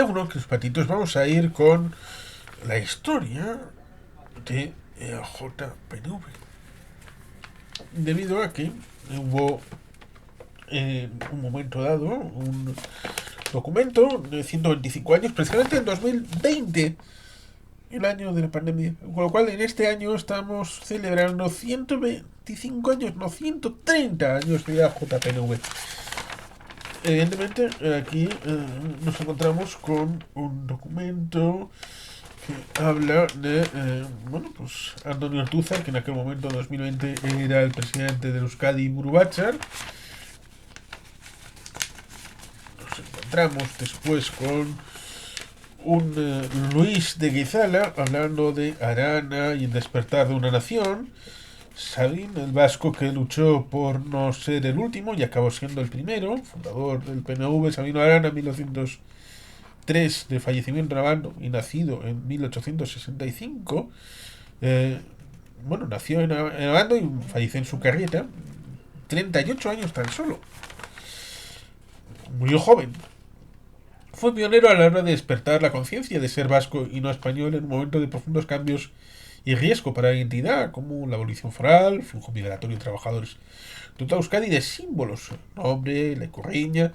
Uno que los patitos vamos a ir con la historia de JPNV. Debido a que hubo en un momento dado un documento de 125 años, precisamente en 2020, el año de la pandemia. Con lo cual en este año estamos celebrando 125 años, no 130 años de JPNV. Evidentemente aquí nos encontramos con un documento que habla de Antonio Ortúzar, que en aquel momento, en 2020, era el presidente de Euskadi Burubachar. Nos encontramos después con un Luis de Guizala hablando de Arana y el despertar de una nación. Sabin, el vasco que luchó por no ser el último y acabó siendo el primero, fundador del PNV, Sabino Arana, 1903 de fallecimiento en Abando y nacido en 1865. Nació en Abando y falleció en su carrieta, 38 años tan solo. Murió joven. Fue pionero a la hora de despertar la conciencia de ser vasco y no español en un momento de profundos cambios y riesgo para la identidad, como la abolición foral, flujo migratorio de trabajadores de toda Euskadi, de símbolos, el nombre, la ikurriña,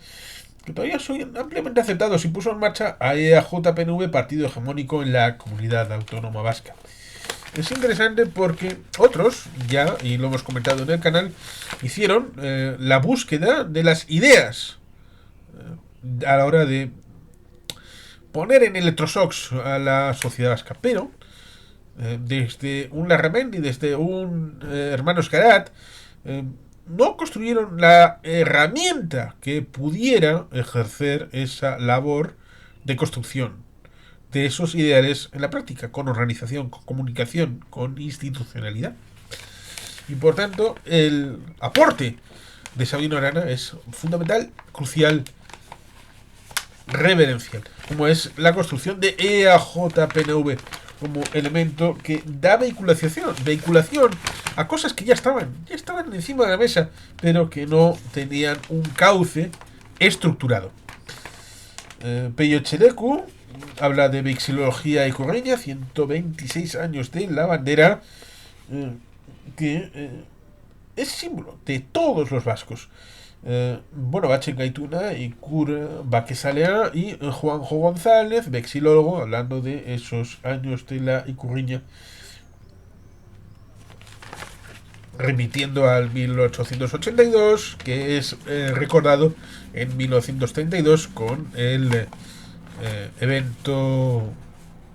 que todavía son ampliamente aceptados, y puso en marcha a EAJPNV, partido hegemónico en la comunidad autónoma vasca. Es interesante porque otros, ya, y lo hemos comentado en el canal, hicieron la búsqueda de las ideas a la hora de poner en electroshocks a la sociedad vasca, pero desde un Larramendi, desde un hermano Escarat, no construyeron la herramienta que pudiera ejercer esa labor de construcción de esos ideales en la práctica, con organización, con comunicación, con institucionalidad. Y por tanto, el aporte de Sabino Arana es fundamental, crucial, reverencial, como es la construcción de EAJPNV como elemento que da vehiculación a cosas que ya estaban encima de la mesa, pero que no tenían un cauce estructurado. Peyo Chelecu habla de vexilología y correña, 126 años de la bandera, que es símbolo de todos los vascos. Bache Gaituna y Kur Baquesalea y Juanjo González, vexilólogo, hablando de esos años de la Icurriña, remitiendo al 1882, que es recordado en 1932 con el evento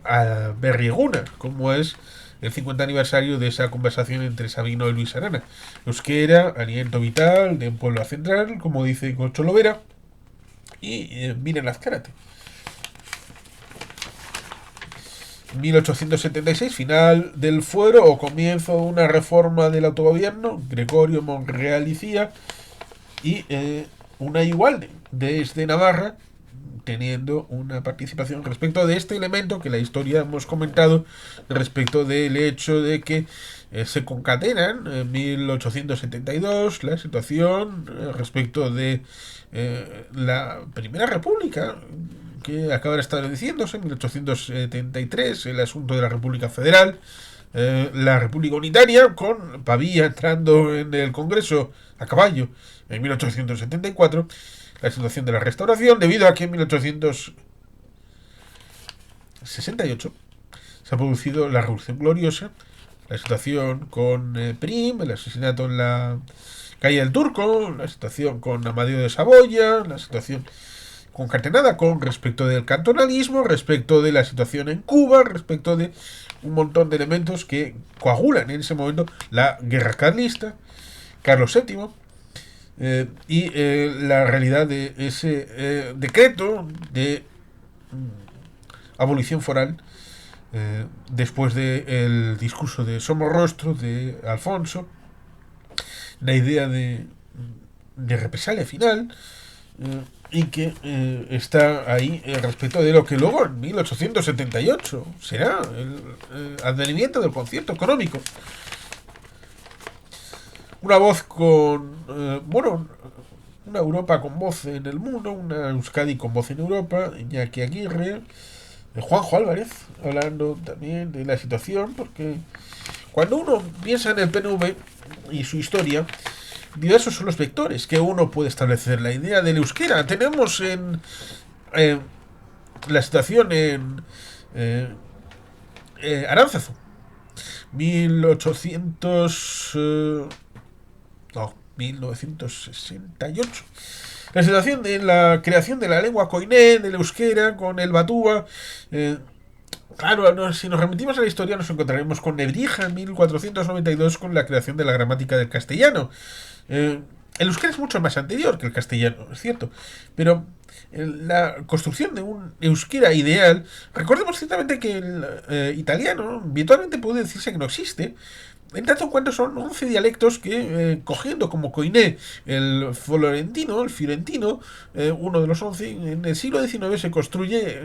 a Berrieguna, como es el 50 aniversario de esa conversación entre Sabino y Luis Arana. Euskera, aliento vital de un pueblo central, como dice Gocho Lovera, y miren Azcárate. 1876, final del fuero o comienzo de una reforma del autogobierno, Gregorio Monreal y Cía, y una igual desde Navarra, teniendo una participación respecto de este elemento que la historia hemos comentado, respecto del hecho de que se concatenan en 1872 la situación respecto de la Primera República, que acaba de estar diciéndose en 1873, el asunto de la República Federal, la República Unitaria, con Pavía entrando en el Congreso a caballo en 1874, la situación de la Restauración, debido a que en 1868 se ha producido la Revolución Gloriosa, la situación con Prim, el asesinato en la calle del Turco, la situación con Amadeo de Saboya, la situación concatenada con respecto del cantonalismo, respecto de la situación en Cuba, respecto de un montón de elementos que coagulan en ese momento la guerra carlista, Carlos VII, y la realidad de ese decreto de abolición foral, después del discurso de Somorrostro de Alfonso, la idea de represalia final, y que está ahí respecto de lo que luego en 1878 será el advenimiento del concierto económico. Una voz con una Europa con voz en el mundo, una Euskadi con voz en Europa, Iñaki Aguirre, Juanjo Álvarez, hablando también de la situación, porque cuando uno piensa en el PNV y su historia, diversos son los vectores que uno puede establecer. La idea del euskera, tenemos en la situación en eh, Aránzazu, 1800... no, 1968. La situación de la creación de la lengua koiné, del euskera, con el batúa. Claro, si nos remitimos a la historia nos encontraremos con Nebrija en 1492 con la creación de la gramática del castellano. El euskera es mucho más anterior que el castellano, es cierto, pero la construcción de un euskera ideal, recordemos ciertamente que el italiano virtualmente puede decirse que no existe, en tanto en cuanto son 11 dialectos que, cogiendo como coiné el florentino, el fiorentino, uno de los 11, en el siglo XIX se construye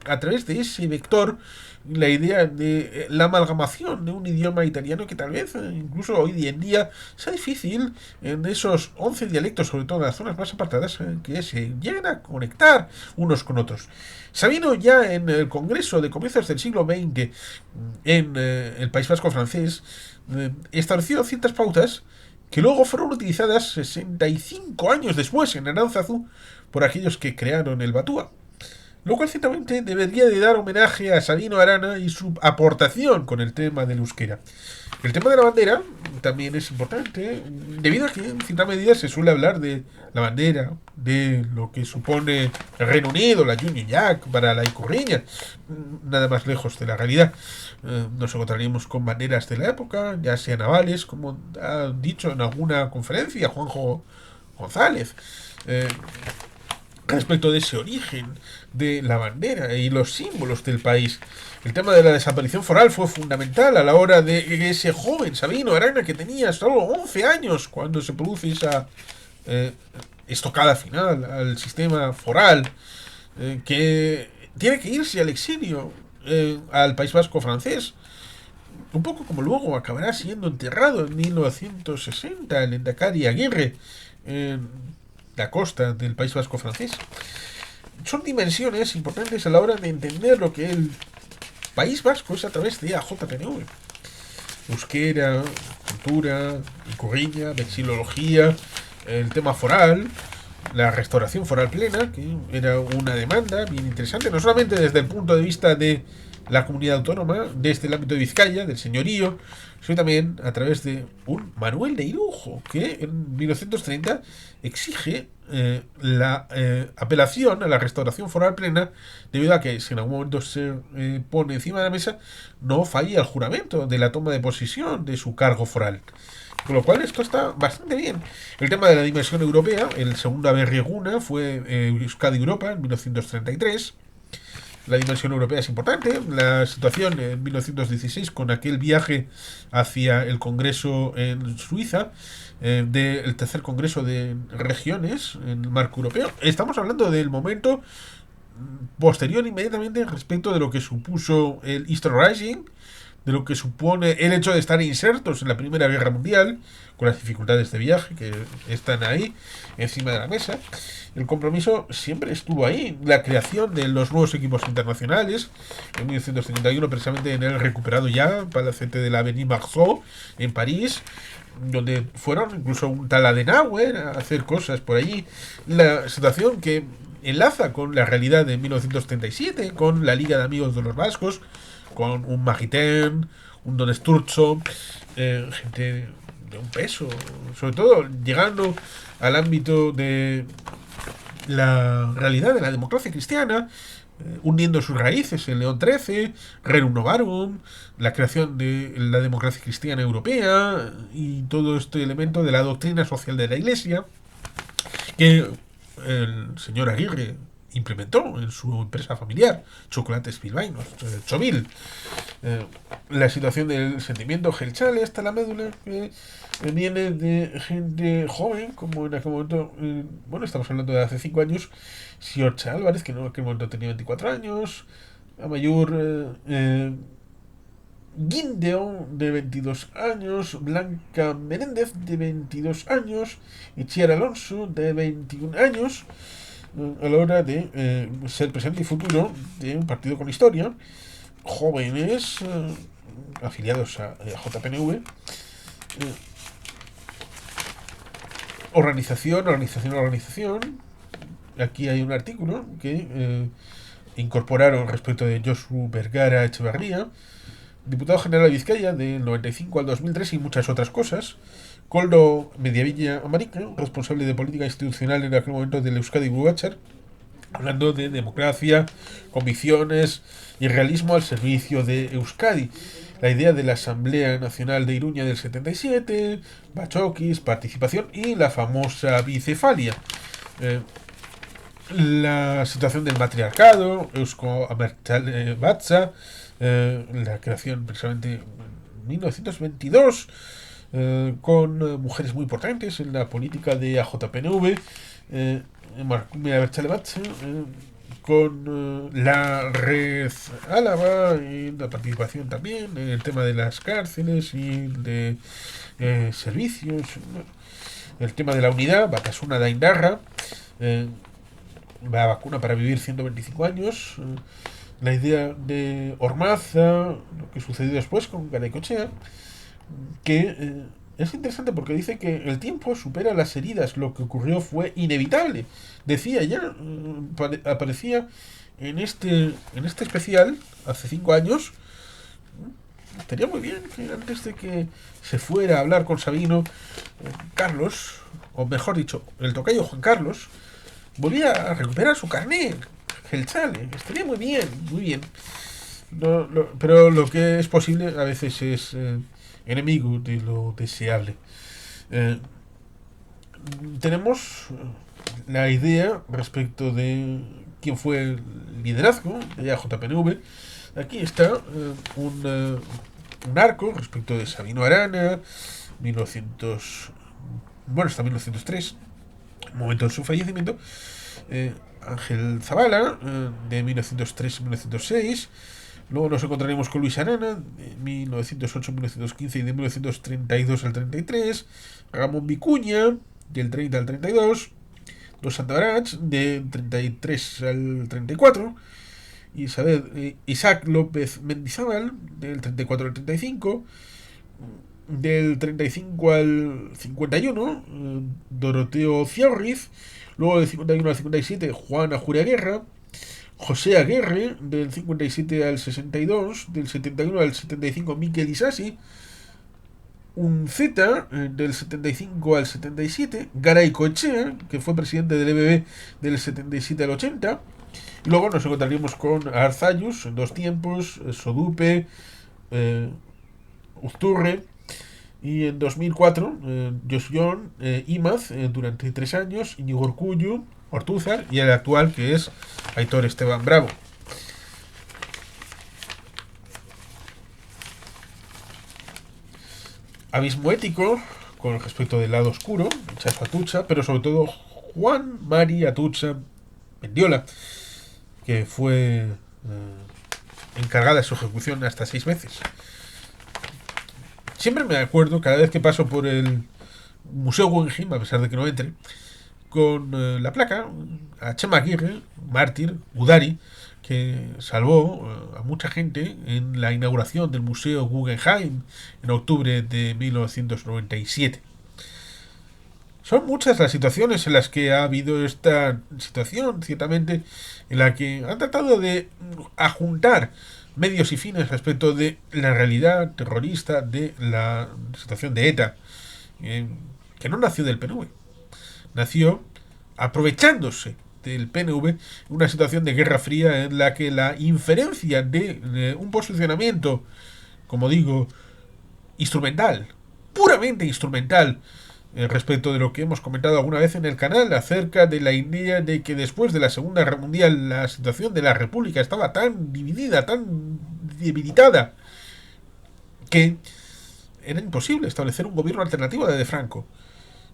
a través de ese vector la idea de la amalgamación de un idioma italiano que tal vez incluso hoy en día sea difícil en esos 11 dialectos, sobre todo en las zonas más apartadas, que se lleguen a conectar unos con otros. Sabino ya en el Congreso de comienzos del siglo XX en el País Vasco francés estableció ciertas pautas que luego fueron utilizadas 65 años después en Aránzazu por aquellos que crearon el Batúa. Lo cual ciertamente debería de dar homenaje a Sabino Arana y su aportación con el tema del euskera. El tema de la bandera también es importante, debido a que en cierta medida se suele hablar de la bandera, de lo que supone el Reino Unido, la Union Jack para la Icurriña, nada más lejos de la realidad. Nos encontraríamos con banderas de la época, ya sean navales, como ha dicho en alguna conferencia Juanjo González. Eh, Respecto de ese origen de la bandera y los símbolos del país. El tema de la desaparición foral fue fundamental a la hora de ese joven Sabino Arana que tenía solo 11 años cuando se produce esa estocada final al sistema foral, que tiene que irse al exilio al País Vasco francés. Un poco como luego acabará siendo enterrado en 1960 el Endacari Aguirre en la costa del País Vasco francés. Son dimensiones importantes a la hora de entender lo que el País Vasco es a través de AJPNV. Euskera, cultura, icurriña, vexilología, el tema foral, la restauración foral plena, que era una demanda bien interesante, no solamente desde el punto de vista de la comunidad autónoma, desde el ámbito de Vizcaya, del señorío, sino también a través de un Manuel de Irujo, que en 1930 exige la apelación a la restauración foral plena, debido a que si en algún momento se pone encima de la mesa, no falle el juramento de la toma de posesión de su cargo foral. Con lo cual esto está bastante bien. El tema de la dimensión europea, el segundo Aberrieguna fue Euskadi Europa en 1933. La dimensión europea es importante. La situación en 1916 con aquel viaje hacia el Congreso en Suiza, del tercer Congreso de Regiones en el marco europeo. Estamos hablando del momento posterior inmediatamente respecto de lo que supuso el Easter Rising, de lo que supone el hecho de estar insertos en la Primera Guerra Mundial, con las dificultades de viaje que están ahí encima de la mesa. El compromiso siempre estuvo ahí. La creación de los nuevos equipos internacionales, en 1951 precisamente en el recuperado ya Palacete de la Avenue Marceau, en París, donde fueron incluso un tal Adenauer a hacer cosas por allí. La situación que enlaza con la realidad de 1937, con la Liga de Amigos de los Vascos, con un Magitén, un Don Sturzo, gente de un peso, sobre todo llegando al ámbito de la realidad de la democracia cristiana, hundiendo sus raíces en León XIII, Rerum Novarum, la creación de la democracia cristiana europea y todo este elemento de la doctrina social de la Iglesia que el señor Aguirre implementó en su empresa familiar, Chocolates Bilbaínos, Chovil. La situación del sentimiento gelchale hasta la médula, que viene de gente joven, como en aquel momento, bueno, estamos hablando de hace 5 años, Siorcha Álvarez, que en aquel momento tenía 24 años, Amayur Guindeo, de 22 años, Blanca Menéndez, de 22 años, y Chiara Alonso, de 21 años, a la hora de ser presente y futuro de un partido con historia, jóvenes afiliados a JPNV, organización. Aquí hay un artículo que incorporaron respecto de Josu Vergara Echevarría, diputado general de Vizcaya del 95 al 2003 y muchas otras cosas. Koldo Mediavilla Amarica, responsable de política institucional en aquel momento del Euskadi Buachar, hablando de democracia, convicciones y realismo al servicio de Euskadi. La idea de la Asamblea Nacional de Iruña del 77, Bachokis, participación y la famosa bicefalia. La situación del matriarcado, Eusko Abertzale Batza, la creación precisamente en 1922, con mujeres muy importantes en la política de AJPNV, Emakume Abertzale Batza, con la red Álava y la participación también en el tema de las cárceles y de servicios, el tema de la unidad, Batasuna Daindarra, la vacuna para vivir 125 años, la idea de Ormaza, lo que sucedió después con Garaycochea, que es interesante porque dice que el tiempo supera las heridas, lo que ocurrió fue inevitable. Decía ya, aparecía en este especial, hace 5 años. Estaría muy bien que antes de que se fuera a hablar con Sabino, Carlos, o mejor dicho, el tocayo Juan Carlos, volvía a recuperar su carnet, el chale. Estaría muy bien, muy bien. Pero lo que es posible a veces es enemigo de lo deseable. Eh, Tenemos la idea respecto de quién fue el liderazgo de AJPNV. Aquí está un arco respecto de Sabino Arana, 1900, bueno, hasta 1903, momento de su fallecimiento. Ángel Zavala, de 1903 a 1906. Luego nos encontraremos con Luis Arana, de 1908 a 1915 y de 1932 al 33. Ramón Vicuña, del 30 al 32. Los Santabarach, de 33 al 34. Isaac López Mendizábal, del 34 al 35. Del 35 al 51, Doroteo Ciarriz. Luego del 51 al 57, Juan Ajuria Guerra. José Aguerre, del 57 al 62. Del 71 al 75, Miquel Isasi. Un Z, del 75 al 77. Garay Coechea, que fue presidente del EBB del 77 al 80. Y luego nos encontraríamos con Arzayus, en dos tiempos, Sodupe, Uzturre. Y en 2004, Josion Imaz, durante 3 años, Íñigo Urkullu, Ortúzar, y el actual, que es Aitor Esteban Bravo. Abismo ético, con respecto del lado oscuro, Chazo Atucha, pero sobre todo Juan Mari Atucha Mendiola, que fue encargada de su ejecución hasta 6 veces. Siempre me acuerdo, cada vez que paso por el Museo Guggenheim, a pesar de que no entre, con la placa a Chema Aguirre, mártir, Udari, que salvó a mucha gente en la inauguración del Museo Guggenheim en octubre de 1997. Son muchas las situaciones en las que ha habido esta situación, ciertamente, en la que han tratado de ajuntar medios y fines respecto de la realidad terrorista de la situación de ETA, que no nació del PNV, nació aprovechándose del PNV, una situación de guerra fría en la que la inferencia de un posicionamiento, como digo, instrumental, puramente instrumental, respecto de lo que hemos comentado alguna vez en el canal acerca de la idea de que después de la Segunda Guerra Mundial la situación de la República estaba tan dividida, tan debilitada, que era imposible establecer un gobierno alternativo de Franco.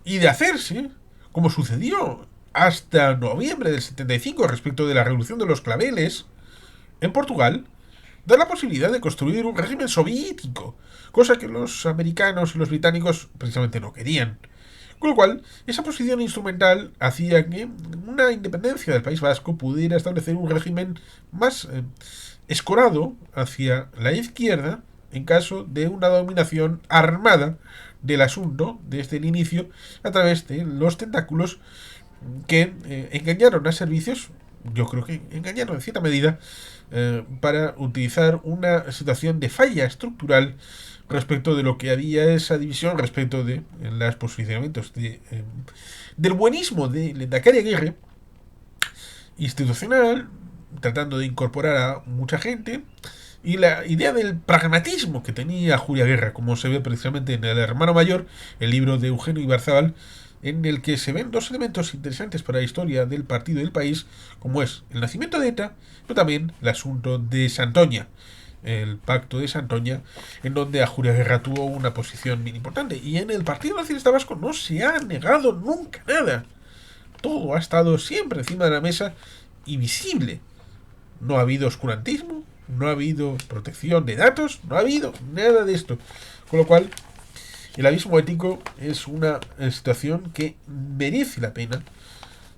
Y de hacerse, como sucedió hasta noviembre del 75 respecto de la Revolución de los Claveles en Portugal, da la posibilidad de construir un régimen soviético, cosa que los americanos y los británicos precisamente no querían. Con lo cual, esa posición instrumental hacía que una independencia del País Vasco pudiera establecer un régimen más escorado hacia la izquierda en caso de una dominación armada del asunto desde el inicio a través de los tentáculos que engañaron a servicios, yo creo que engañaron en cierta medida, para utilizar una situación de falla estructural respecto de lo que había esa división respecto de los posicionamientos del buenismo de Lehendakari Aguirre institucional, tratando de incorporar a mucha gente, y la idea del pragmatismo que tenía Julia Guerra, como se ve precisamente en El hermano mayor, el libro de Eugenio Ibarzábal, en el que se ven dos elementos interesantes para la historia del partido y del país, como es el nacimiento de ETA, pero también el asunto de Santoña, el pacto de Santoña, en donde a Julia Guerra tuvo una posición bien importante. Y en el Partido Nacionalista Vasco no se ha negado nunca nada. Todo ha estado siempre encima de la mesa y visible. No ha habido oscurantismo, no ha habido protección de datos, no ha habido nada de esto. Con lo cual, el abismo ético es una situación que merece la pena,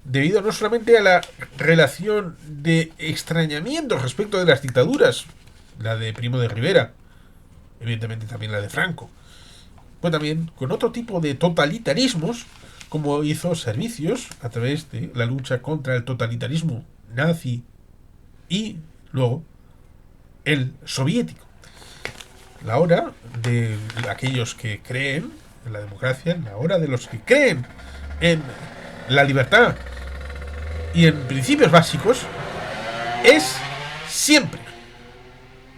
debido no solamente a la relación de extrañamiento respecto de las dictaduras, la de Primo de Rivera, evidentemente también la de Franco, pero también con otro tipo de totalitarismos, como hizo Servicios a través de la lucha contra el totalitarismo nazi y luego el soviético. La hora de aquellos que creen en la democracia, la hora de los que creen en la libertad y en principios básicos, es siempre.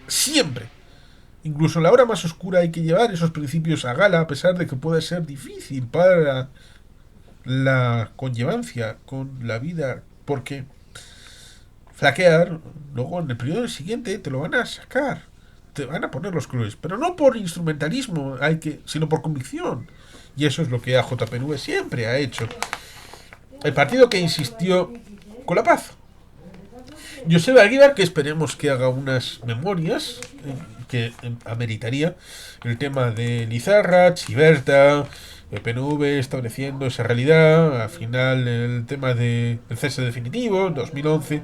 Siempre. Incluso en la hora más oscura hay que llevar esos principios a gala, a pesar de que puede ser difícil para la conllevancia con la vida, porque flaquear, luego en el periodo siguiente te lo van a sacar, te van a poner los colores, pero no por instrumentalismo, sino por convicción. Y eso es lo que AJPNV siempre ha hecho. El partido que insistió con la paz. Joseba Aguilar, que esperemos que haga unas memorias que ameritaría el tema de Lizarra, Chiberta, el PNV estableciendo esa realidad, al final el tema del cese definitivo, 2011.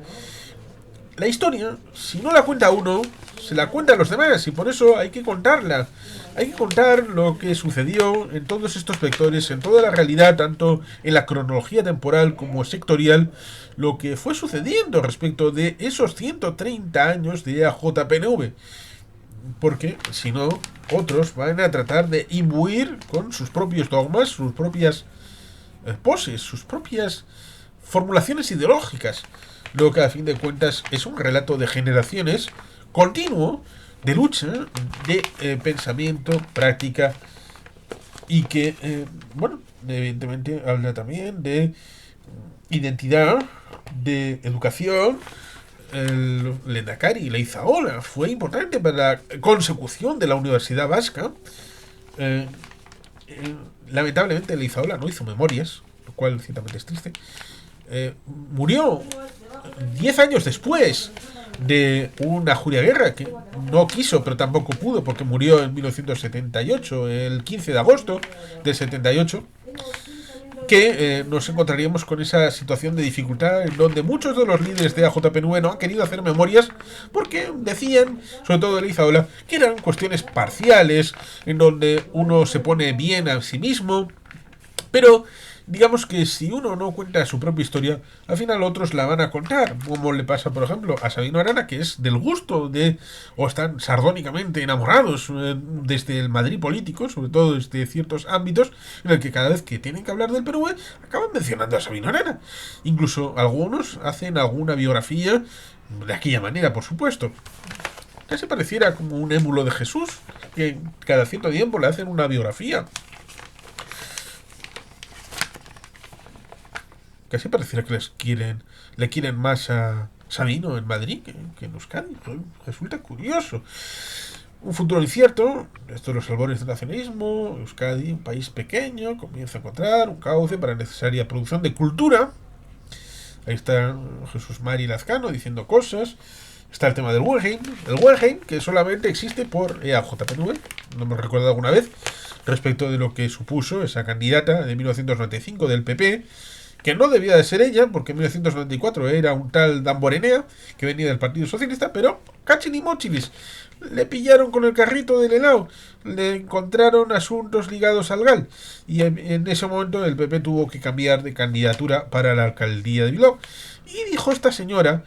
La historia, si no la cuenta uno, se la cuentan los demás, y por eso hay que contarla. Hay que contar lo que sucedió en todos estos vectores, en toda la realidad, tanto en la cronología temporal como sectorial, lo que fue sucediendo respecto de esos 130 años de AJPNV. Porque, si no, otros van a tratar de imbuir con sus propios dogmas, sus propias poses, sus propias formulaciones ideológicas. Lo que a fin de cuentas es un relato de generaciones continuo, de lucha, de pensamiento, práctica, y que, bueno, evidentemente habla también de identidad, de educación. El Lehendakari, la Izaola, fue importante para la consecución de la Universidad Vasca. Lamentablemente la Izaola no hizo memorias, lo cual ciertamente es triste. Murió 10 años después de una Julia Guerra que no quiso pero tampoco pudo, porque murió en 1978, el 15 de agosto del 78, que nos encontraríamos con esa situación de dificultad en donde muchos de los líderes de AJPNV no han querido hacer memorias porque decían, sobre todo de Izaola, que eran cuestiones parciales, en donde uno se pone bien a sí mismo, pero digamos que si uno no cuenta su propia historia, al final otros la van a contar, como le pasa, por ejemplo, a Sabino Arana, que es del gusto de, o están sardónicamente enamorados desde el Madrid político, sobre todo desde ciertos ámbitos, en el que cada vez que tienen que hablar del Perú, acaban mencionando a Sabino Arana. Incluso algunos hacen alguna biografía, de aquella manera, por supuesto. Casi pareciera como un émulo de Jesús, que cada cierto tiempo le hacen una biografía. Casi pareciera que le quieren más a Sabino en Madrid que en Euskadi. Resulta curioso. Un futuro incierto, estos los albores del nacionalismo, Euskadi, un país pequeño, comienza a encontrar un cauce para necesaria producción de cultura. Ahí está Jesús Mari Lazcano diciendo cosas. Está el tema del Guggenheim. El Guggenheim, que solamente existe por EAJPNV, no me recuerdo alguna vez, respecto de lo que supuso esa candidata de 1995 del PP, que no debía de ser ella, porque en 1994 era un tal Damborenea, que venía del Partido Socialista, pero cachín y mochilis. Le pillaron con el carrito del helado, le encontraron asuntos ligados al GAL, y en ese momento el PP tuvo que cambiar de candidatura para la alcaldía de Bilbao. Y dijo esta señora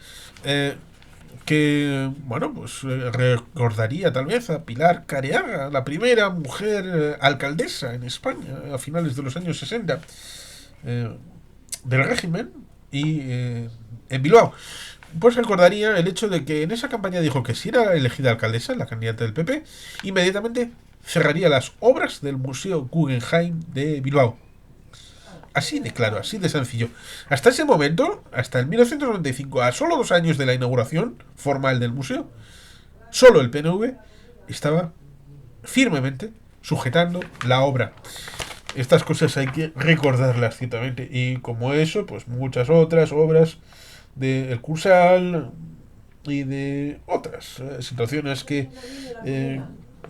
que, bueno, pues recordaría tal vez a Pilar Careaga, la primera mujer alcaldesa en España a finales de los años 60 del régimen, y en Bilbao. Pues recordaría el hecho de que en esa campaña dijo que si era elegida alcaldesa, la candidata del PP, inmediatamente cerraría las obras del Museo Guggenheim de Bilbao. Así de claro, así de sencillo. Hasta ese momento, hasta el 1995, a solo 2 años de la inauguración formal del museo, solo el PNV estaba firmemente sujetando la obra. Estas cosas hay que recordarlas ciertamente. Y como eso, pues muchas otras obras de El Cursal y de otras situaciones que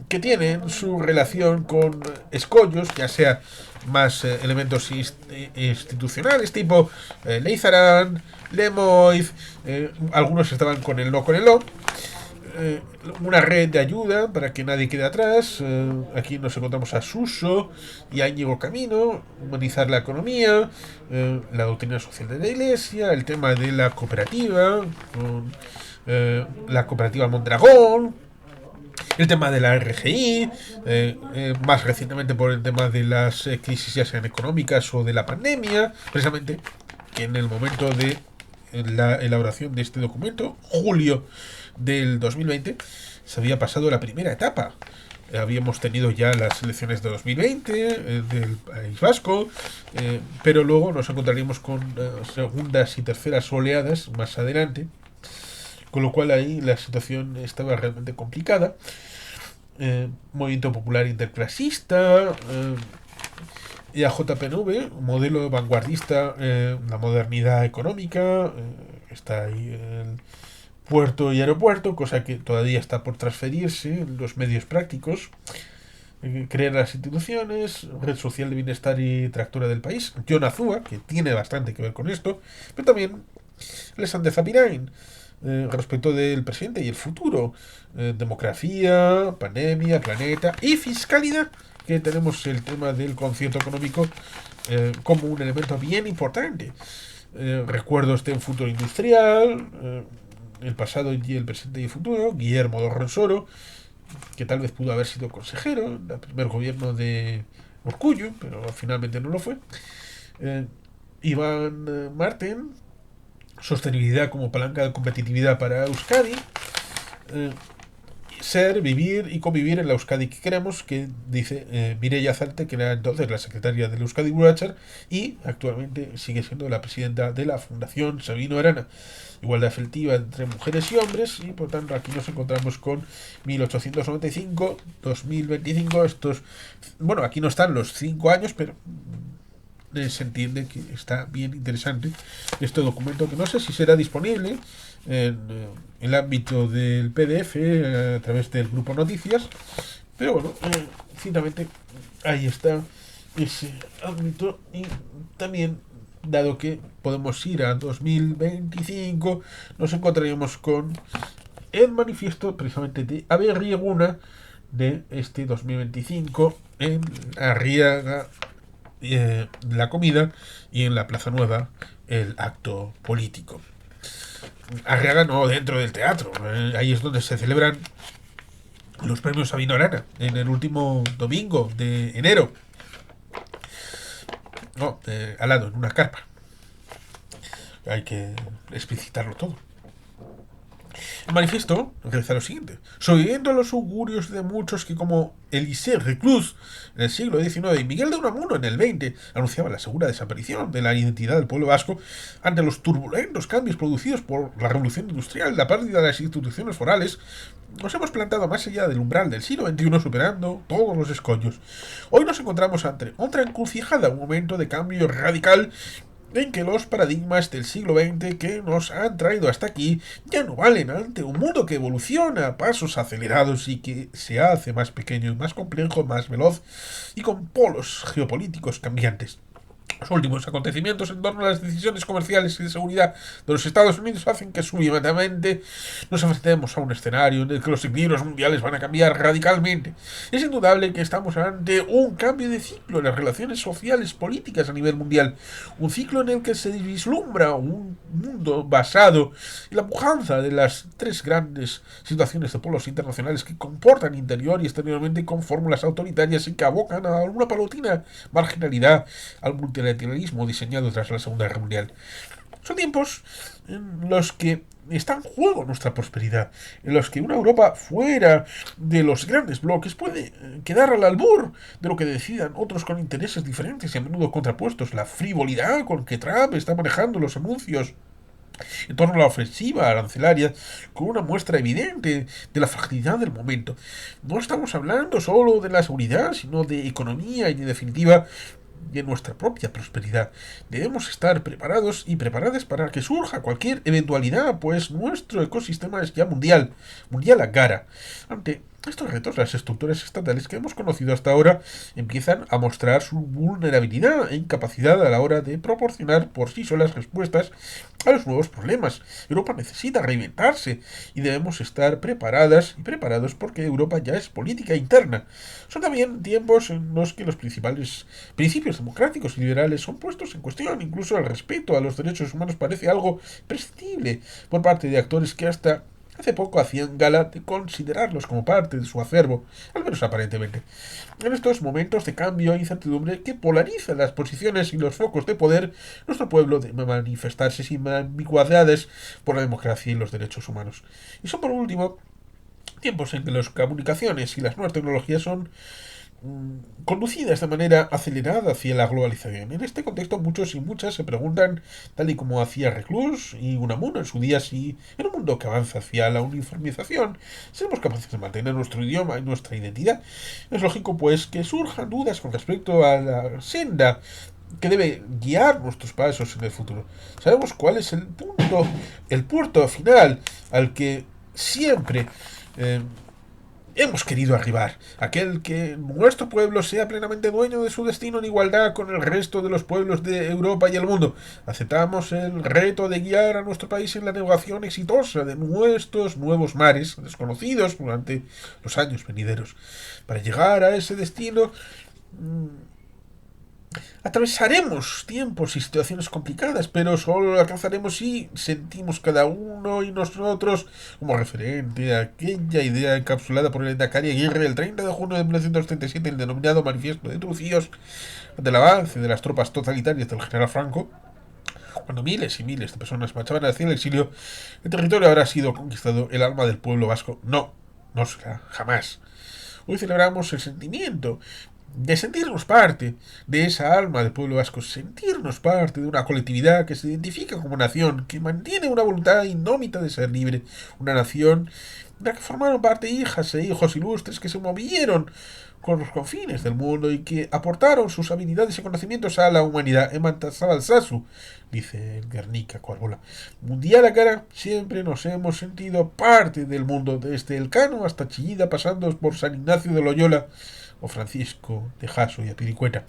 tienen su relación con escollos, ya sea más elementos institucionales tipo Leizarán, Lemoiz, algunos estaban con el no con el no, una red de ayuda para que nadie quede atrás. Aquí nos encontramos a Suso y a Íñigo Camino, humanizar la economía, la doctrina social de la Iglesia, el tema de la cooperativa, con la cooperativa Mondragón, el tema de la RGI, más recientemente por el tema de las crisis ya sean económicas o de la pandemia, precisamente que en el momento de la elaboración de este documento, julio del 2020, se había pasado la primera etapa. Habíamos tenido ya las elecciones de 2020 del País Vasco, pero luego nos encontraríamos con segundas y terceras oleadas más adelante, con lo cual ahí la situación estaba realmente complicada. Movimiento Popular Interclasista, EAJPNV, modelo vanguardista, la modernidad económica, está ahí el puerto y aeropuerto, cosa que todavía está por transferirse en los medios prácticos, crear las instituciones, red social de bienestar y tractora del país, John Azúa, que tiene bastante que ver con esto, pero también Alessandra Zapirain, respecto del presente y el futuro, demografía, pandemia, planeta y fiscalidad, que tenemos el tema del concierto económico como un elemento bien importante. Recuerdos de un futuro industrial, el pasado y el presente y el futuro, Guillermo Dorronsoro, que tal vez pudo haber sido consejero en el primer gobierno de Urkullu, pero finalmente no lo fue. Iván Marten, sostenibilidad como palanca de competitividad para Euskadi, ser, vivir y convivir en la Euskadi que queremos, que dice Mireia Zarte, que era entonces la secretaria del Euskadi Burachar y actualmente sigue siendo la presidenta de la Fundación Sabino Arana. Igualdad efectiva entre mujeres y hombres, y por tanto aquí nos encontramos con 1895-2025. Estos, bueno, aquí no están los 5 años, pero se entiende que está bien interesante este documento, que no sé si será disponible en el ámbito del PDF a través del grupo Noticias, pero bueno, ciertamente ahí está ese ámbito. Y también, dado que podemos ir a 2025, nos encontraríamos con el manifiesto precisamente de Aberrieguna de este 2025 en Arriaga, la comida, y en la Plaza Nueva el acto político. Arriaga no dentro del teatro, ahí es donde se celebran los premios Sabino Arana en el último domingo de enero. No, al lado, en una carpa. Hay que explicitarlo todo. El manifiesto reza lo siguiente: sobreviviendo a los augurios de muchos que, como Elisée Reclus en el siglo XIX y Miguel de Unamuno en el XX, anunciaba la segura desaparición de la identidad del pueblo vasco ante los turbulentos cambios producidos por la revolución industrial y la pérdida de las instituciones forales, nos hemos plantado más allá del umbral del siglo XXI, superando todos los escollos. Hoy nos encontramos ante otra encrucijada, un momento de cambio radical en que los paradigmas del siglo XX que nos han traído hasta aquí ya no valen ante un mundo que evoluciona a pasos acelerados y que se hace más pequeño, más complejo, más veloz y con polos geopolíticos cambiantes. Los últimos acontecimientos en torno a las decisiones comerciales y de seguridad de los Estados Unidos hacen que súbitamente nos enfrentemos a un escenario en el que los equilibrios mundiales van a cambiar radicalmente. Es indudable que estamos ante un cambio de ciclo en las relaciones sociales políticas a nivel mundial, un ciclo en el que se vislumbra un mundo basado en la pujanza de las tres grandes situaciones de polos internacionales que comportan interior y exteriormente con fórmulas autoritarias y que abocan a una paulatina marginalidad al multilateralismo diseñado tras la Segunda Guerra Mundial. Son tiempos en los que está en juego nuestra prosperidad, en los que una Europa fuera de los grandes bloques puede quedar al albur de lo que decidan otros con intereses diferentes y a menudo contrapuestos. La frivolidad con que Trump está manejando los anuncios en torno a la ofensiva arancelaria con una muestra evidente de la fragilidad del momento. No estamos hablando solo de la seguridad, sino de economía y, en definitiva, de nuestra propia prosperidad. Debemos estar preparados y preparadas para que surja cualquier eventualidad, pues nuestro ecosistema es ya mundial, mundial a gara. Ante estos retos, las estructuras estatales que hemos conocido hasta ahora empiezan a mostrar su vulnerabilidad e incapacidad a la hora de proporcionar por sí solas respuestas a los nuevos problemas. Europa necesita reinventarse y debemos estar preparadas y preparados porque Europa ya es política interna. Son también tiempos en los que los principales principios democráticos y liberales son puestos en cuestión. Incluso el respeto a los derechos humanos parece algo prescindible por parte de actores que hasta hace poco hacían gala de considerarlos como parte de su acervo, al menos aparentemente. En estos momentos de cambio e incertidumbre que polarizan las posiciones y los focos de poder, nuestro pueblo debe manifestarse sin ambigüedades por la democracia y los derechos humanos. Y son, por último, tiempos en que las comunicaciones y las nuevas tecnologías son conducidas de manera acelerada hacia la globalización. En este contexto, muchos y muchas se preguntan, tal y como hacía Reclus y Unamuno en su día, si en un mundo que avanza hacia la uniformización seremos capaces de mantener nuestro idioma y nuestra identidad. Es lógico, pues, que surjan dudas con respecto a la senda que debe guiar nuestros pasos en el futuro. Sabemos cuál es el puerto final al que siempre eh, hemos querido arribar, aquel que nuestro pueblo sea plenamente dueño de su destino en igualdad con el resto de los pueblos de Europa y el mundo. Aceptamos el reto de guiar a nuestro país en la navegación exitosa de nuestros nuevos mares desconocidos durante los años venideros. Para llegar a ese destino, atravesaremos tiempos y situaciones complicadas, pero solo lo alcanzaremos si sentimos cada uno y nosotros como referente a aquella idea encapsulada por el Endacari Aguirre el 30 de junio de 1937, el denominado Manifiesto de Trujillos, ante el avance de las tropas totalitarias del general Franco. Cuando miles y miles de personas marchaban hacia el exilio, el territorio habrá sido conquistado, el alma del pueblo vasco no será jamás. Hoy celebramos el sentimiento de sentirnos parte de esa alma del pueblo vasco, sentirnos parte de una colectividad que se identifica como nación, que mantiene una voluntad indómita de ser libre, una nación de la que formaron parte hijas e hijos ilustres que se movieron con los confines del mundo y que aportaron sus habilidades y conocimientos a la humanidad. Emantazabalzazu, dice el Guernica Corbola. Mundial a cara, siempre nos hemos sentido parte del mundo, desde Elcano hasta Chillida, pasando por San Ignacio de Loyola o Francisco de Jaso y Apiricueta.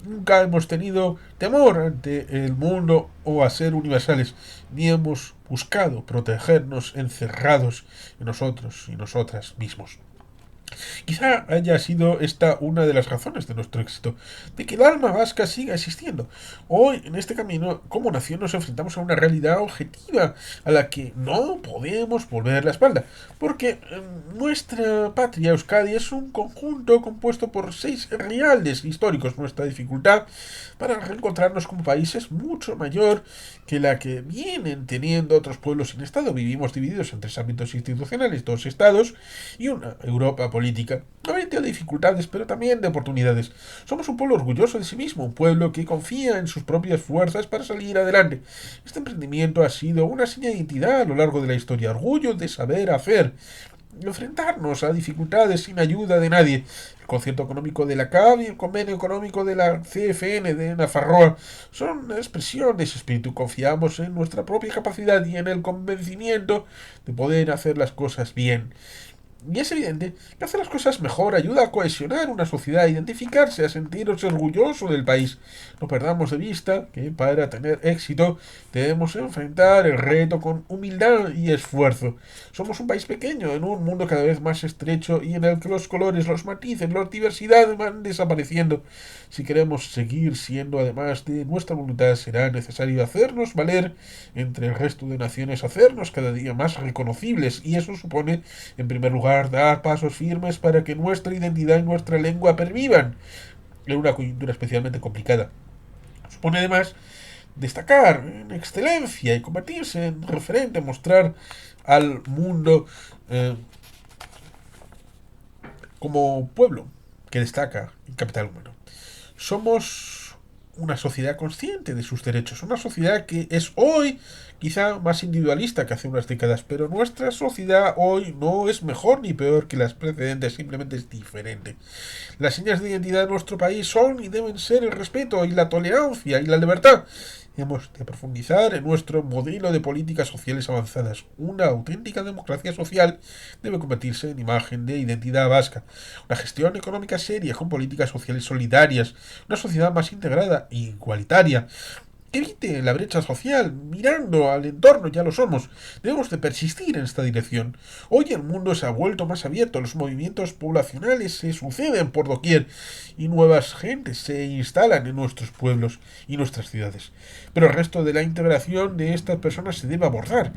Nunca hemos tenido temor ante el mundo o a ser universales, ni hemos buscado protegernos encerrados en nosotros y nosotras mismos. Quizá haya sido esta una de las razones de nuestro éxito, de que el alma vasca siga existiendo. Hoy, en este camino, como nación nos enfrentamos a una realidad objetiva a la que no podemos volver la espalda, porque nuestra patria Euskadi es un conjunto compuesto por 6 reales históricos. Nuestra dificultad para reencontrarnos como país es mucho mayor que la que vienen teniendo otros pueblos sin Estado. Vivimos divididos en 3 ámbitos institucionales, 2 estados y una Europa política. Obviamente de dificultades, pero también de oportunidades. Somos un pueblo orgulloso de sí mismo, un pueblo que confía en sus propias fuerzas para salir adelante. Este emprendimiento ha sido una seña de identidad a lo largo de la historia, orgullo de saber hacer. enfrentarnos a dificultades sin ayuda de nadie. El concierto económico de la CAB y el convenio económico de la CFN de Nafarroa son expresión de ese espíritu. Confiamos en nuestra propia capacidad y en el convencimiento de poder hacer las cosas bien. Y es evidente que hacer las cosas mejor ayuda a cohesionar una sociedad, a identificarse, a sentirse orgulloso del país. No perdamos de vista que para tener éxito debemos enfrentar el reto con humildad y esfuerzo. Somos un país pequeño en un mundo cada vez más estrecho y en el que los colores, los matices, la diversidad van desapareciendo. Si queremos seguir siendo, además de nuestra voluntad, será necesario hacernos valer entre el resto de naciones, hacernos cada día más reconocibles, y eso supone, en primer lugar, dar pasos firmes para que nuestra identidad y nuestra lengua pervivan en una coyuntura especialmente complicada. Supone además destacar en excelencia y convertirse en referente, mostrar al mundo como pueblo que destaca en capital humano. Somos una sociedad consciente de sus derechos, una sociedad que es hoy quizá más individualista que hace unas décadas, pero nuestra sociedad hoy no es mejor ni peor que las precedentes, simplemente es diferente. Las señas de identidad de nuestro país son y deben ser el respeto y la tolerancia y la libertad. Hemos de profundizar en nuestro modelo de políticas sociales avanzadas. Una auténtica democracia social debe convertirse en imagen de identidad vasca. Una gestión económica seria con políticas sociales solidarias. Una sociedad más integrada e igualitaria. Evite la brecha social, mirando al entorno, ya lo somos. Debemos de persistir en esta dirección. Hoy el mundo se ha vuelto más abierto, los movimientos poblacionales se suceden por doquier y nuevas gentes se instalan en nuestros pueblos y nuestras ciudades. Pero el resto de la integración de estas personas se debe abordar.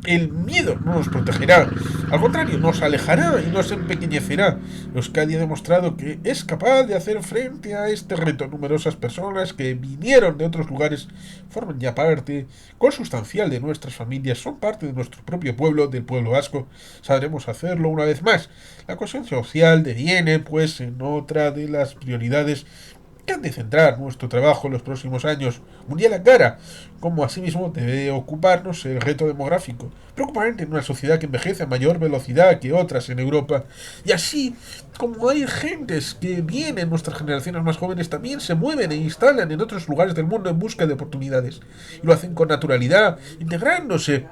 El miedo no nos protegerá, al contrario, nos alejará y nos empequeñecerá. Euskadi ha demostrado que es capaz de hacer frente a este reto. Numerosas personas que vinieron de otros lugares forman ya parte consustancial de nuestras familias, son parte de nuestro propio pueblo, del pueblo vasco. Sabremos hacerlo una vez más. La cohesión social deviene, pues, en otra de las prioridades que han de centrar nuestro trabajo en los próximos años. Mundial a cara, como asimismo debe ocuparnos el reto demográfico, preocupante en una sociedad que envejece a mayor velocidad que otras en Europa. Y así como hay gentes que vienen, nuestras generaciones más jóvenes también se mueven e instalan en otros lugares del mundo en busca de oportunidades. Y lo hacen con naturalidad, integrándose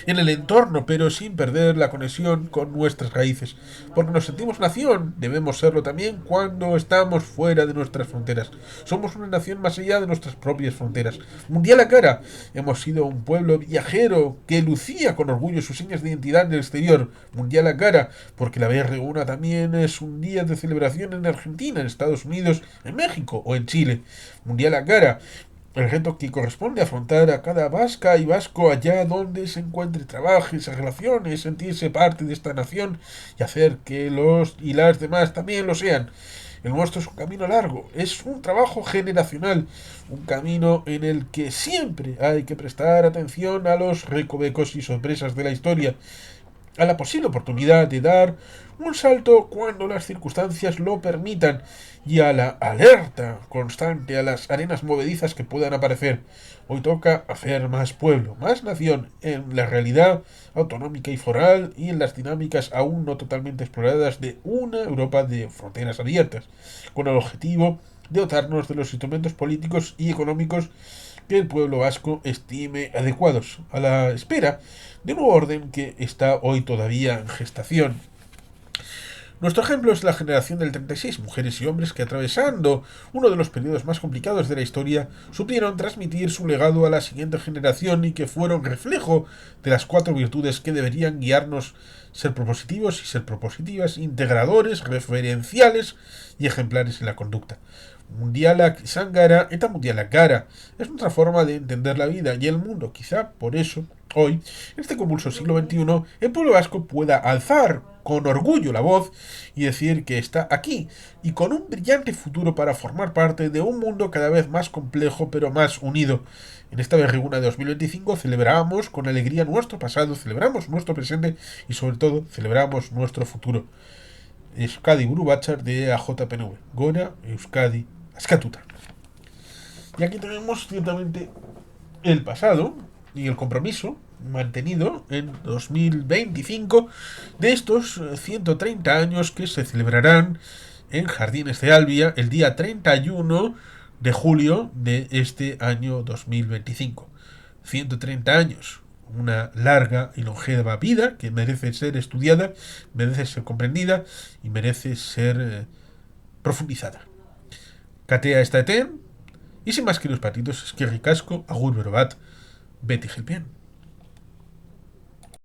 en el entorno, pero sin perder la conexión con nuestras raíces. Porque nos sentimos nación, debemos serlo también cuando estamos fuera de nuestras fronteras. Somos una nación más allá de nuestras propias fronteras. Mundial a cara, hemos sido un pueblo viajero que lucía con orgullo sus señas de identidad en el exterior. Mundial a cara, porque la BR1 también es un día de celebración en Argentina, en Estados Unidos, en México o en Chile. Mundial a cara, el reto que corresponde afrontar a cada vasca y vasco allá donde se encuentre, trabaje, se relacione, sentirse parte de esta nación y hacer que los y las demás también lo sean. El nuestro es un camino largo, es un trabajo generacional, un camino en el que siempre hay que prestar atención a los recovecos y sorpresas de la historia, a la posible oportunidad de dar un salto cuando las circunstancias lo permitan y a la alerta constante a las arenas movedizas que puedan aparecer. Hoy toca hacer más pueblo, más nación en la realidad autonómica y foral y en las dinámicas aún no totalmente exploradas de una Europa de fronteras abiertas, con el objetivo de dotarnos de los instrumentos políticos y económicos que el pueblo vasco estime adecuados, a la espera de un nuevo orden que está hoy todavía en gestación. Nuestro ejemplo es la generación del 36, mujeres y hombres que atravesando uno de los periodos más complicados de la historia supieron transmitir su legado a la siguiente generación y que fueron reflejo de las 4 virtudes que deberían guiarnos: ser propositivos y ser propositivas, integradores, referenciales y ejemplares en la conducta. Mundialak Sangara eta Mundialak Gara es nuestra forma de entender la vida y el mundo. Quizá por eso, hoy, en este convulso siglo XXI, el pueblo vasco pueda alzar con orgullo la voz y decir que está aquí y con un brillante futuro para formar parte de un mundo cada vez más complejo pero más unido. En esta Berriguna de 2025 celebramos con alegría nuestro pasado, celebramos nuestro presente y sobre todo celebramos nuestro futuro. Euskadi Buru Batzar de AJPNV. Gora Euskadi Askatuta. Y aquí tenemos ciertamente el pasado, y el compromiso mantenido en 2025 de estos 130 años que se celebrarán en Jardines de Albia el día 31 de julio de este año 2025. 130 años, una larga y longeva vida que merece ser estudiada, merece ser comprendida y merece ser profundizada. Catea esta eten, y sin más que los patitos, es que ricasco, agur berobat, Betty Gelpian.